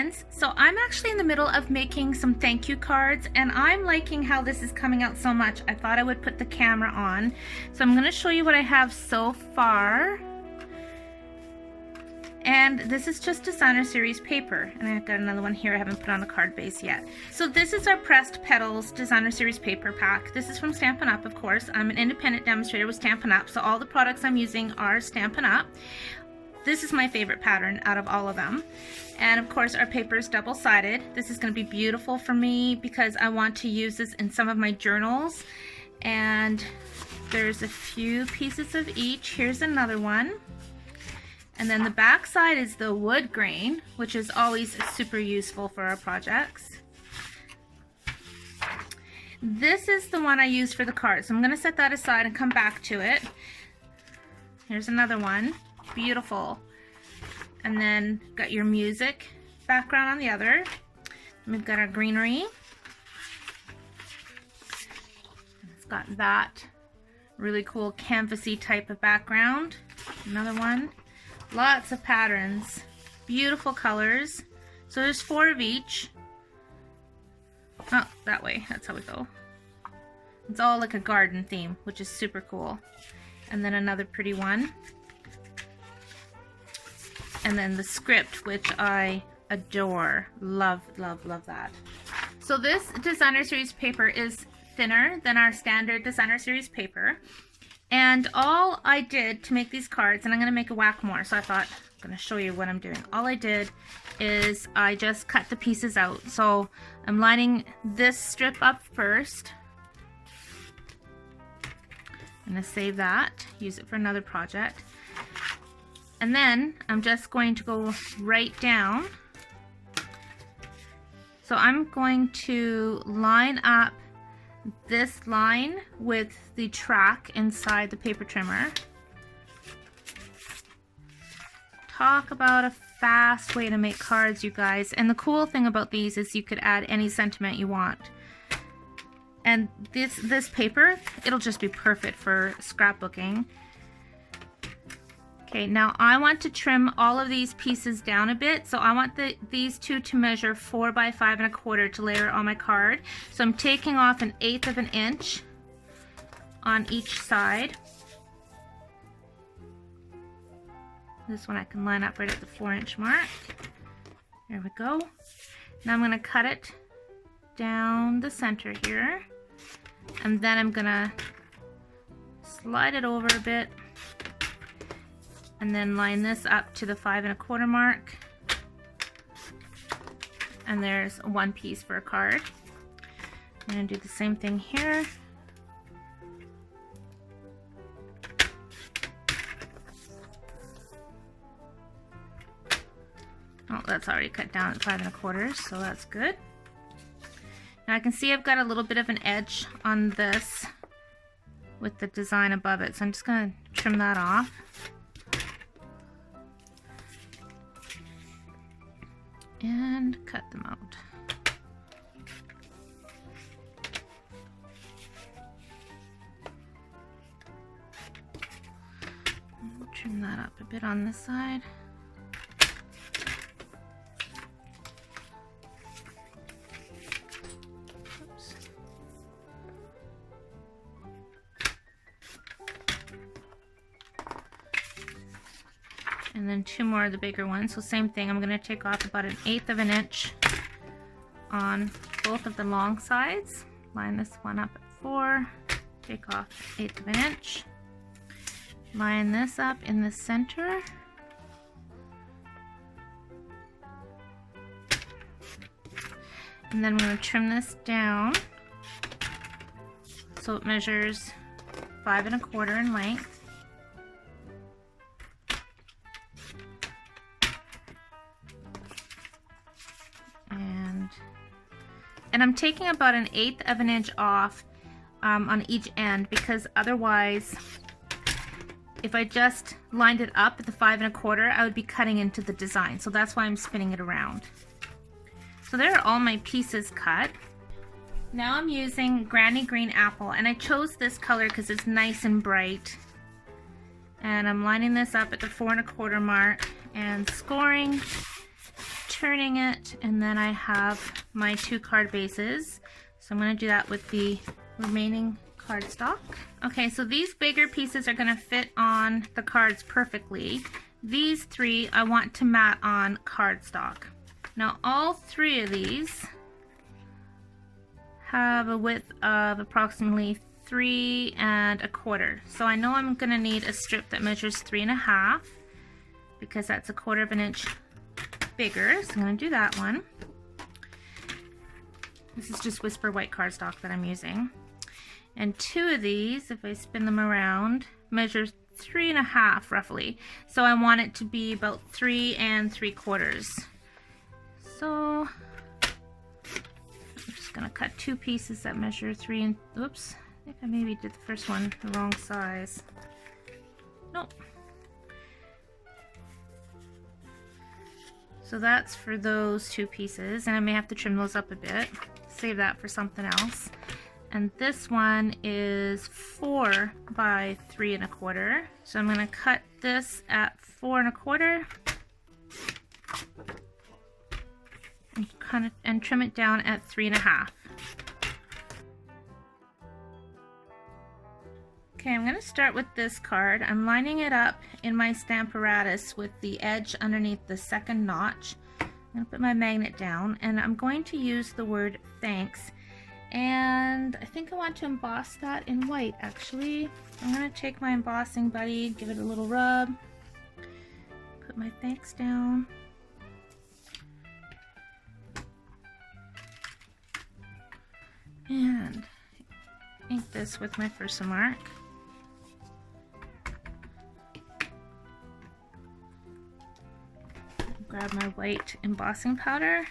friends, so I'm actually in the middle of making some thank you cards, and I'm liking how this is coming out so much. I thought I would put the camera on, so I'm going to show you what I have so far. And this is just designer series paper, and I've got another one here I haven't put on a card base yet. So this is our pressed Petals designer series paper pack. This is from Stampin' Up, of course. I'm an independent demonstrator with Stampin' Up, so all the products I'm using are Stampin' Up. This is my favorite pattern out of all of them. And of course our paper is double-sided. This is going to be beautiful for me because I want to use this in some of my journals. And there's a few pieces of each. Here's another one. And then the back side is the wood grain, which is always super useful for our projects. This is the one I use for the cards. So I'm going to set that aside and come back to it. Here's another one. Beautiful. And then got your music background on the other. We've got our greenery. It's got that really cool canvasy type of background. Another one. Lots of patterns, beautiful colors. So there's 4 of each. Oh, that way, that's how we go. It's all like a garden theme, which is super cool. And then another pretty one. And then the script, which I adore. Love, love, love that. So this designer series paper is thinner than our standard designer series paper. And all I did to make these cards, and I'm going to make a whack more, so I thought I'm going to show you what I'm doing. All I did is I just cut the pieces out. So I'm lining this strip up first. I'm going to save that, use it for another project. And then I'm just going to go right down. So I'm going to line up this line with the track inside the paper trimmer. Talk about a fast way to make cards, you guys. And the cool thing about these is you could add any sentiment you want. And this paper, it'll just be perfect for scrapbooking. Okay, now I want to trim all of these pieces down a bit. So I want these two to measure 4 by 5 1/4 to layer on my card. So I'm taking off 1/8 of an inch on each side. This one I can line up right at the 4-inch mark. There we go. Now I'm going to cut it down the center here. And then I'm going to slide it over a bit. And then line this up to the 5 1/4 mark. And there's one piece for a card. I'm going to do the same thing here. Oh, that's already cut down at 5 1/4, so that's good. Now I can see I've got a little bit of an edge on this with the design above it, so I'm just going to trim that off. And cut them out. Trim that up a bit on this side. Oops. And then 2 more of the bigger ones. So same thing, I'm going to take off about 1/8 of an inch on both of the long sides. Line this one up at 4, take off 1/8 of an inch. Line this up in the center. And then I'm going to trim this down so it measures 5 1/4 in length. And I'm taking about 1/8 of an inch off on each end, because otherwise, if I just lined it up at the 5 1/4, I would be cutting into the design. So that's why I'm spinning it around. So there are all my pieces cut. Now I'm using Granny Green Apple, and I chose this color because it's nice and bright. And I'm lining this up at the 4 1/4 mark and scoring turning it, and then I have my 2 card bases. So I'm going to do that with the remaining cardstock. Okay, so these bigger pieces are going to fit on the cards perfectly. These 3 I want to mat on cardstock. Now all 3 of these have a width of approximately 3 1/4. So I know I'm going to need a strip that measures 3 1/2 because that's 1/4 inch bigger. So I'm going to do that one. This is just Whisper white cardstock that I'm using. And 2 of these, if I spin them around, measure 3 1/2 roughly. So I want it to be about 3 3/4. So I'm just going to cut 2 pieces that measure 3 and, oops, I think I maybe did the first one the wrong size. Nope. So that's for those 2 pieces, and I may have to trim those up a bit, save that for something else. And this one is 4 by 3 1/4. So I'm going to cut this at 4 1/4 and trim it down at 3 1/2. Okay, I'm going to start with this card. I'm lining it up in my Stamparatus with the edge underneath the second notch. I'm going to put my magnet down, and I'm going to use the word thanks. And I think I want to emboss that in white, actually. I'm going to take my embossing buddy, give it a little rub, put my thanks down. And ink this with my Versamark. Grab my white embossing powder.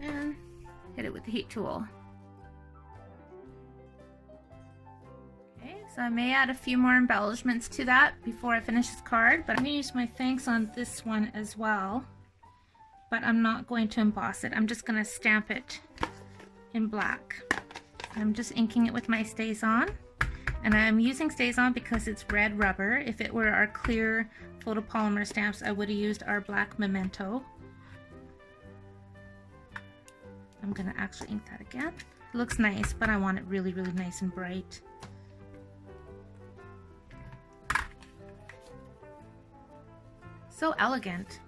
And hit it with the heat tool. Okay, so I may add a few more embellishments to that before I finish this card, but I'm going to use my thanks on this one as well. But I'm not going to emboss it. I'm just going to stamp it in black. I'm just inking it with my StazOn. And I'm using StazOn because it's red rubber. If it were our clear photopolymer stamps, I would have used our black Memento. I'm going to actually ink that again. It looks nice, but I want it really, really nice and bright. So elegant.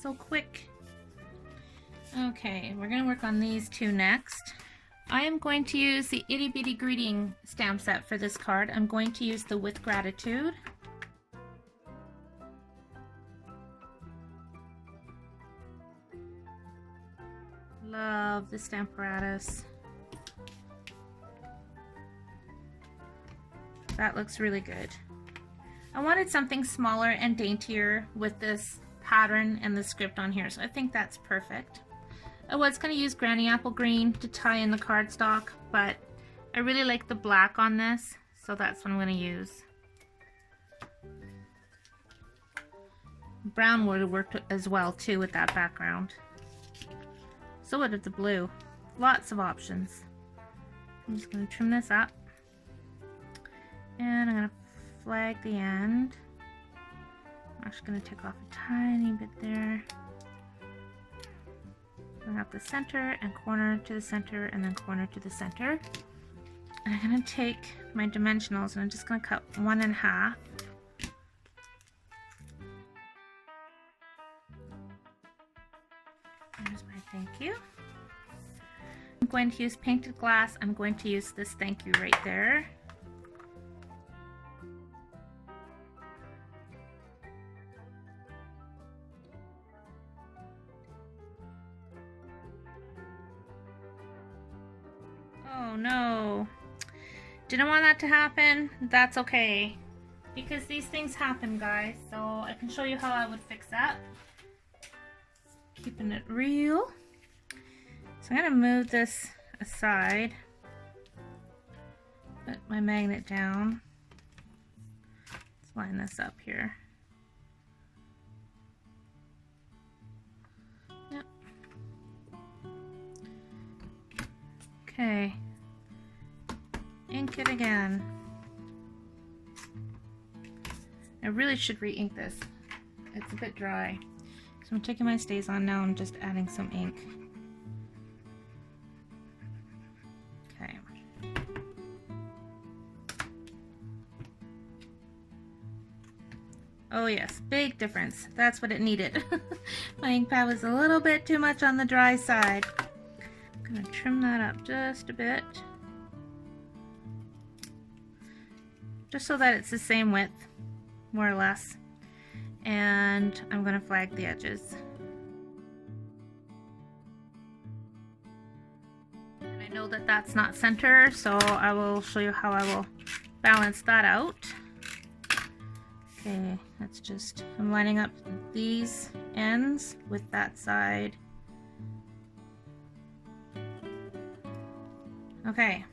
So quick. Okay, we're going to work on these 2 next. I am going to use the Itty Bitty Greeting stamp set for this card. I'm going to use the With Gratitude. Love the Stamparatus. That looks really good. I wanted something smaller and daintier with this pattern and the script on here, so I think that's perfect. I was going to use Granny Apple Green to tie in the cardstock, but I really like the black on this, so that's what I'm going to use. Brown would have worked as well too with that background. So would have the blue. Lots of options. I'm just going to trim this up, and I'm going to flag the end. I'm actually going to take off a tiny bit there. Bring up the center and corner to the center and then corner to the center. And I'm going to take my dimensionals and I'm just going to cut 1 1/2. There's my thank you. I'm going to use painted glass. I'm going to use this thank you right there. Oh no, didn't want that to happen. That's okay, because these things happen, guys, so I can show you how I would fix that. Keeping it real. So I'm going to move this aside, put my magnet down. Let's line this up here. Yep. Okay. Ink it again. I really should re-ink this. It's a bit dry. So I'm taking my stays on now. I'm just adding some ink. Okay. Oh yes, big difference. That's what it needed. My ink pad was a little bit too much on the dry side. I'm gonna trim that up just a bit. Just so that it's the same width, more or less. And I'm gonna flag the edges. And I know that that's not center, so I will show you how I will balance that out. Okay, that's just, I'm lining up these ends with that side. Okay.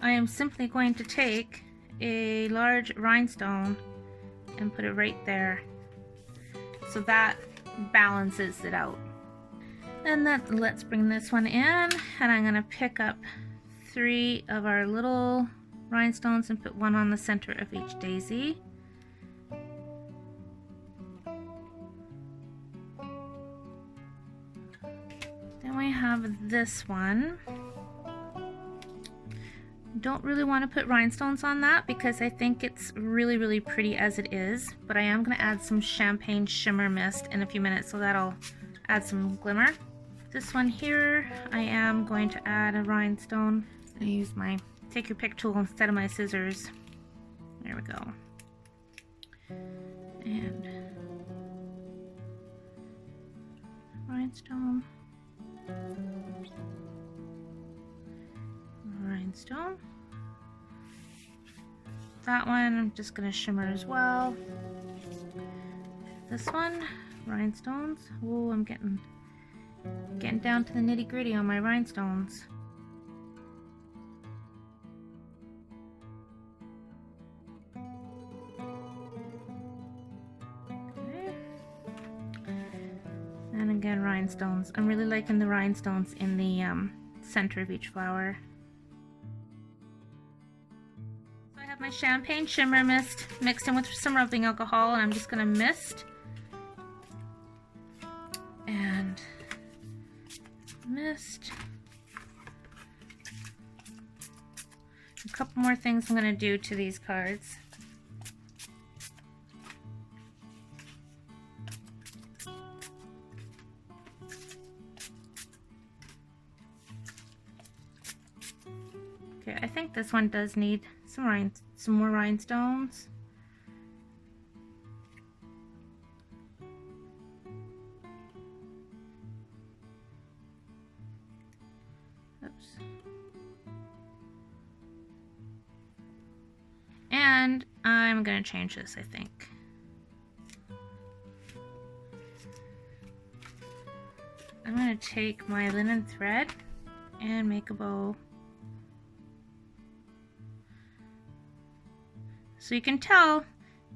I am simply going to take a large rhinestone and put it right there. So that balances it out. And then let's bring this one in, and I'm gonna pick up 3 of our little rhinestones and put one on the center of each daisy. Then we have this one. Don't really want to put rhinestones on that because I think it's really, really pretty as it is, but I am going to add some champagne shimmer mist in a few minutes, so that'll add some glimmer. This one here, I am going to add a rhinestone. I use my take your pick tool instead of my scissors. There we go. And rhinestone. Rhinestone. That one I'm just gonna shimmer as well. This one, rhinestones. Oh, I'm getting down to the nitty-gritty on my rhinestones. Okay. And again, rhinestones. I'm really liking the rhinestones in the center of each flower. My champagne shimmer mist mixed in with some rubbing alcohol, and I'm just going to mist and mist. A couple more things I'm going to do to these cards. Okay, I think this one does need some more rhinestones. Oops. And I'm going to change this, I think. I'm going to take my linen thread and make a bow. So you can tell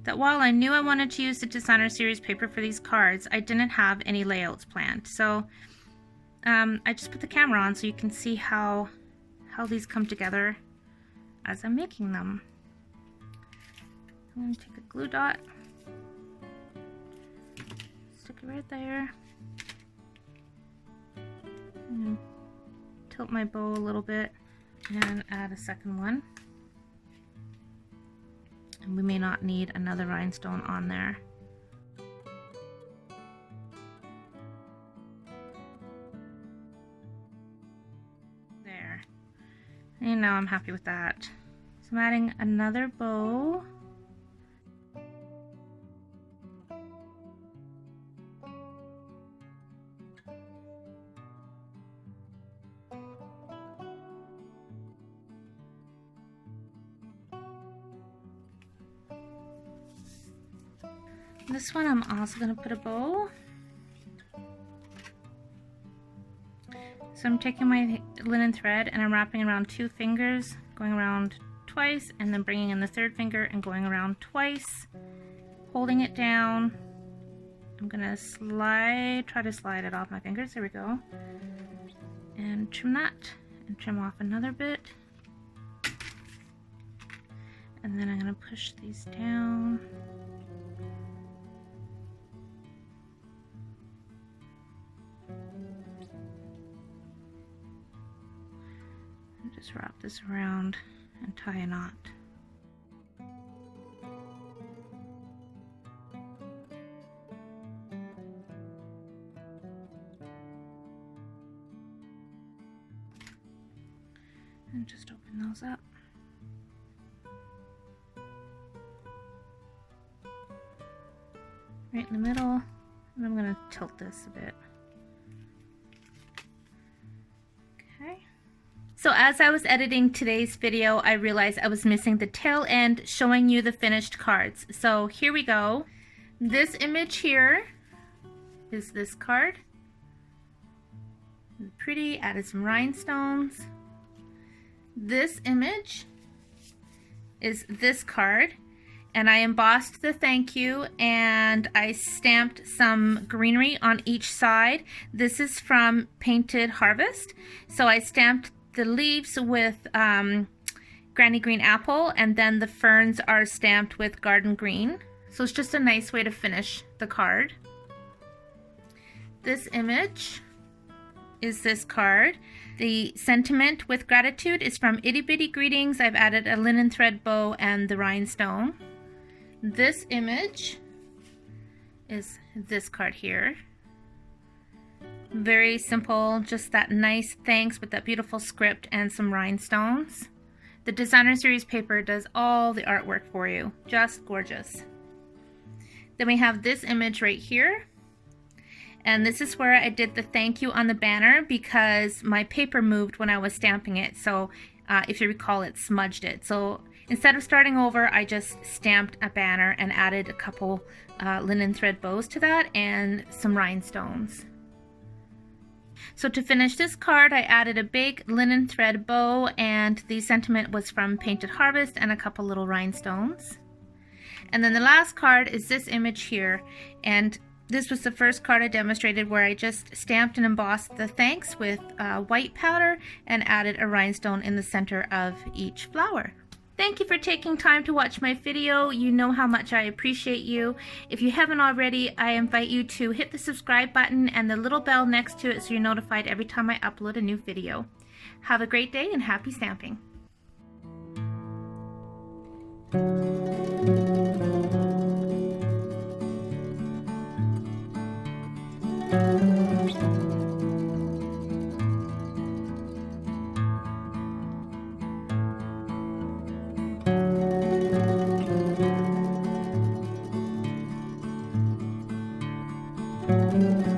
that while I knew I wanted to use the designer series paper for these cards, I didn't have any layouts planned. So I just put the camera on so you can see how these come together as I'm making them. I'm going to take a glue dot, stick it right there, and tilt my bow a little bit and add a second one. And we may not need another rhinestone on there. There. And now I'm happy with that. So I'm adding another bow. This one I'm also going to put a bow. So I'm taking my linen thread and I'm wrapping around 2 fingers, going around twice, and then bringing in the 3rd finger and going around twice, holding it down. I'm going to try to slide it off my fingers. There we go. And trim that, and trim off another bit. And then I'm going to push these down. And just wrap this around and tie a knot. And just open those up. Right in the middle, and I'm going to tilt this a bit. Okay. So as I was editing today's video, I realized I was missing the tail end showing you the finished cards. So here we go. This image here is this card. Pretty, added some rhinestones. This image is this card, and I embossed the thank you and I stamped some greenery on each side. This is from Painted Harvest. So I stamped the leaves with Granny Green Apple, and then the ferns are stamped with Garden Green. So it's just a nice way to finish the card. This image is this card. The sentiment with gratitude is from Itty Bitty Greetings. I've added a linen thread bow and the rhinestone. This image is this card here. Very simple, just that nice thanks with that beautiful script and some rhinestones. The Designer Series paper does all the artwork for you. Just gorgeous. Then we have this image right here. And this is where I did the thank you on the banner because my paper moved when I was stamping it. So if you recall, it smudged it. So instead of starting over, I just stamped a banner and added a couple linen thread bows to that and some rhinestones. So to finish this card, I added a big linen thread bow, and the sentiment was from Painted Harvest and a couple little rhinestones. And then the last card is this image here, and this was the first card I demonstrated where I just stamped and embossed the thanks with white powder and added a rhinestone in the center of each flower. Thank you for taking time to watch my video. You know how much I appreciate you. If you haven't already, I invite you to hit the subscribe button and the little bell next to it so you're notified every time I upload a new video. Have a great day and happy stamping. Thank you.